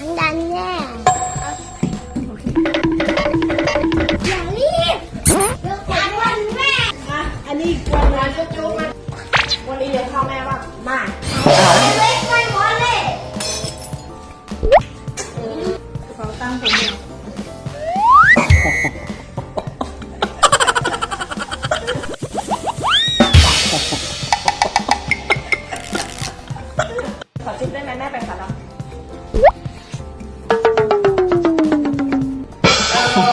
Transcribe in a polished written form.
ทั้งดันแน่อย่ารีบเดี๋ยวก่อนวันแม่อันนี้วันร้านจุ๊บมาวันนี้เดี๋ยวพ่อแม่ว่ามาเล็กไม่หมดเลยเขาตั้งผมเนี่ยขอจุ๊บได้ไหมแม่ไป